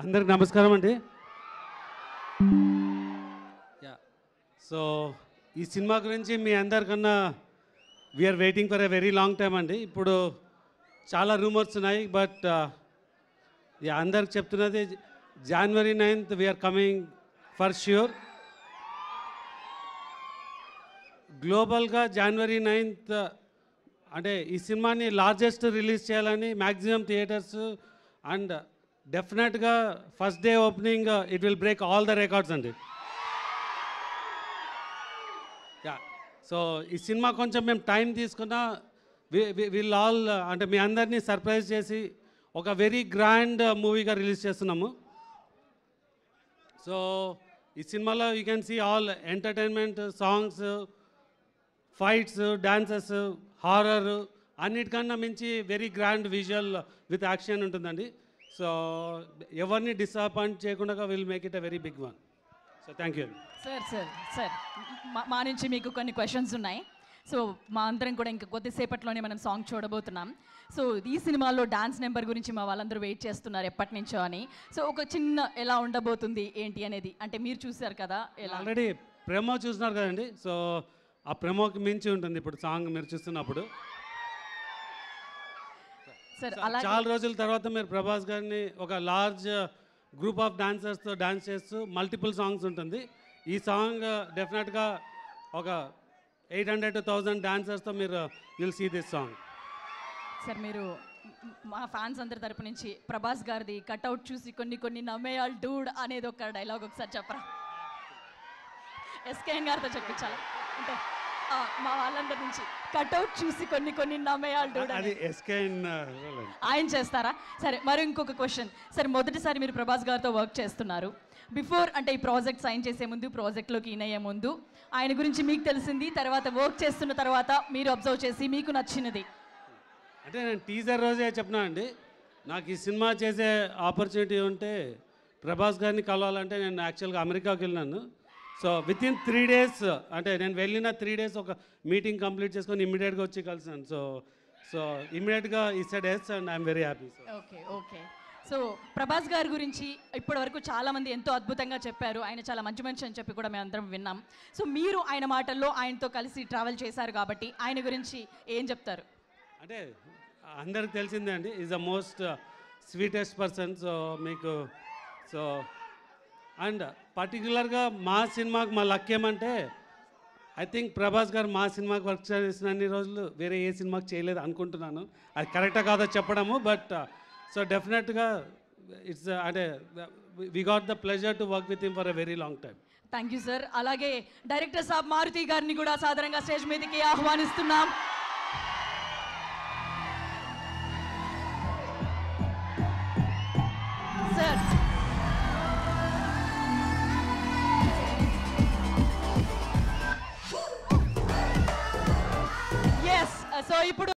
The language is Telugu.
అందరికి నమస్కారం అండి. సో ఈ సినిమా గురించి మీ అందరికన్నా we are waiting for a very long time అండి. ఇప్పుడు చాలా రూమర్స్ ఉన్నాయి, బట్ అందరికి చెప్తున్నది January 9th we're coming for sure. గ్లోబల్గా January 9th అంటే ఈ సినిమాని లార్జెస్ట్ రిలీజ్ చేయాలని మ్యాక్సిమం థియేటర్స్ అండ్ డెఫినెట్గా first day opening it will break all the records అండి. సో ఈ సినిమా కొంచెం మేము టైం తీసుకున్నా వీల్ ఆల్ అంటే మీ అందరినీ సర్ప్రైజ్ చేసి ఒక వెరీ గ్రాండ్ మూవీగా రిలీజ్ చేస్తున్నాము. సో ఈ సినిమాలో you can see all entertainment, songs, fights, dances, horror అన్నిటికన్నా మించి very grand visual with action ఉంటుందండి. సో ఎవరిని డిసప్పాయింట్ చేయకుండా will make it a very big one. So thank you. Sir మా నుంచి మీకు కొన్ని క్వశ్చన్స్ ఉన్నాయి. సో మా అందరం కూడా ఇంకా కొద్దిసేపట్లోనే మనం సాంగ్ చూడబోతున్నాం. సో ఈ సినిమాలో డాన్స్ నెంబర్ గురించి మా వాళ్ళందరూ వెయిట్ చేస్తున్నారు ఎప్పటి నుంచో అని. సో ఒక చిన్న ఎలా ఉండబోతుంది ఏంటి అనేది, అంటే మీరు చూసారు కదా, ఎలా ఆల్రెడీ ప్రెమో చూస్తున్నారు కదండి. సో ఆ ప్రెమోకి మించి ఉంటుంది ఇప్పుడు సాంగ్ మీరు చూస్తున్నప్పుడు. సార్ చాలా రోజుల తర్వాత మీరు ప్రభాస్ గారిని ఒక లార్జ్ గ్రూప్ ఆఫ్ డాన్సర్స్తో డాన్స్ చేస్తూ మల్టిపుల్ సాంగ్స్ ఉంటుంది. ఈ సాంగ్ డెఫినెట్గా ఒక 800 to 1000 డాన్సర్స్తో మీరు will see this song. Sir మీరు మా ఫ్యాన్స్ అందరి తరపు నుంచి ప్రభాస్ గారిది కట్అవుట్ చూసి కొన్ని నమ్మేయాల్ డూడ్ అనేది ఒక డైలాగ్ ఒకసారి చెప్పరా? ఎస్కేఎన్ గారితో చెప్పించాలా అంటే మా వాళ్ళందరి నుంచి కట్అవుట్ చూసి కొన్ని నమ్మేయాల్ డూడ్ అది ఎస్కేఎన్ ఆయన చేస్తారా? సరే, మరి ఇంకొక క్వశ్చన్ సార్, మొదటిసారి మీరు ప్రభాస్ గారితో వర్క్ చేస్తున్నారు. బిఫోర్ అంటే ఈ ప్రాజెక్ట్ సైన్ చేసే ముందు, ప్రాజెక్ట్లోకి ఇన్ అయ్యే ముందు ఆయన గురించి మీకు తెలిసింది, తర్వాత వర్క్ చేస్తున్న తర్వాత మీరు అబ్జర్వ్ చేసి మీకు నచ్చినది అంటే నేను టీజర్ రోజే చెప్పినా అండి, నాకు ఈ సినిమా చేసే ఆపర్చునిటీ ఉంటే ప్రభాస్ గారిని కలవాలంటే నేను యాక్చువల్గా అమెరికాకి వెళ్ళినాను. సో వితిన్ 3 days అంటే నేను వెళ్ళిన 3 days ఒక మీటింగ్ కంప్లీట్ చేసుకొని ఇమ్మీడియట్గా వచ్చి కలిసాను. సో ఇమ్మీడియట్గా ఈ said yes and I'm very happy. Okay. So Prabhas గారి గురించి ఇప్పటి వరకు చాలామంది ఎంతో అద్భుతంగా చెప్పారు. ఆయన చాలా మంచి మనిషి అని చెప్పి కూడా మేము అందరం విన్నాం. సో మీరు ఆయన మాటల్లో ఆయనతో కలిసి ట్రావెల్ చేశారు కాబట్టి ఆయన గురించి ఏం చెప్తారు? అంటే అందరికి తెలిసిందే అండి, is the most sweetest person. So మీకు సో అండ్ పర్టికులర్గా మా సినిమాకి మా లక్ ఏమంటే ఐ థింక్ ప్రభాస్ గారు మా సినిమాకి వర్క్ చేసిన అన్ని రోజులు వేరే ఏ సినిమాకి చేయలేదు అనుకుంటున్నాను. అది కరెక్టా కాదో చెప్పడము, బట్ సో డెఫినెట్గా ఇట్స్ అంటే we got the pleasure to work with him for a very long time. Thank you sir. అలాగే డైరెక్టర్ సాబ్ మారుతి గారిని కూడా సాధారణంగా స్టేజ్ మీదకి ఆహ్వానిస్తున్నాం. సార్ ఎస్, సో ఇప్పుడు